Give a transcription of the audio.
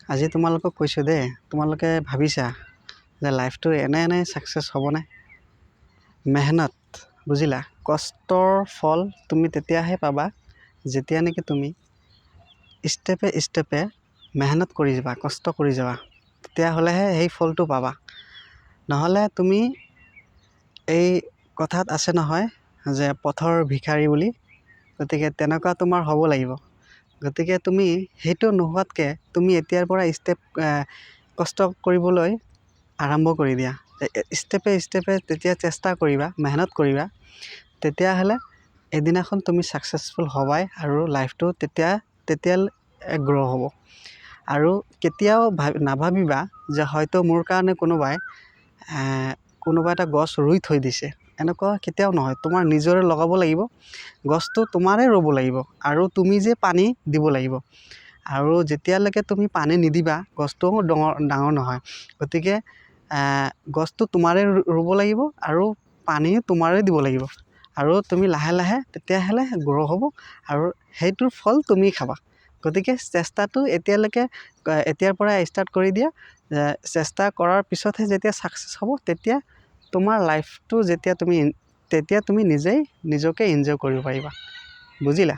আজি তোমালোকক কৈছোঁ দেই, তোমালোকে ভাবিছা যে লাইফটো এনে ছাকচেছ হ'বনে? মেহনত, বুজিলা? কষ্টৰ ফল তুমি তেতিয়াহে পাবা যেতিয়া নেকি তুমি ষ্টেপে মেহনত কৰি যাবা, কষ্ট কৰি যাবা, তেতিয়াহ'লেহে সেই ফলটো পাবা। নহ'লে তুমি এই কথাত আছে নহয় যে পথৰ ভিখাৰী বুলি, গতিকে তেনেকুৱা তোমাৰ হ'ব লাগিব। গতিকে তুমি সেইটো নোহোৱাতকৈ তুমি এতিয়াৰ পৰা কষ্ট কৰিবলৈ আৰম্ভ কৰি দিয়া। ষ্টেপে তেতিয়া চেষ্টা কৰিবা, মেহনত কৰিবা, তেতিয়াহ'লে এদিনাখন তুমি ছাকচেছফুল হ'বাই আৰু লাইফটো তেতিয়া গ্ৰ' হ'ব। আৰু কেতিয়াও নাভাবিবা যে হয়তো মোৰ কাৰণে কোনোবা এটা গছ ৰুই থৈ দিছে, এনেকুৱা কেতিয়াও নহয়। তোমাৰ নিজৰে লগাব লাগিব, গছটো তোমাৰে ৰুব লাগিব আৰু তুমি যে পানী দিব লাগিব। আৰু যেতিয়ালৈকে তুমি পানী নিদিবা গছটোও ডাঙৰ নহয়। গতিকে গছটো তোমাৰে ৰুব লাগিব আৰু পানী তোমাৰে দিব লাগিব। আৰু তুমি লাহে লাহে তেতিয়াহ'লে গ্ৰ' হ'ব আৰু সেইটোৰ ফল তুমি খাবা। গতিকে চেষ্টাটো এতিয়াৰ পৰাই ষ্টাৰ্ট কৰি দিয়া। চেষ্টা কৰাৰ পিছতহে যেতিয়া ছাকচেছ হ'ব, তেতিয়া তোমাৰ লাইফটো তেতিয়া তুমি নিজকে এনজয় কৰিব পাৰিবা। বুজিলা?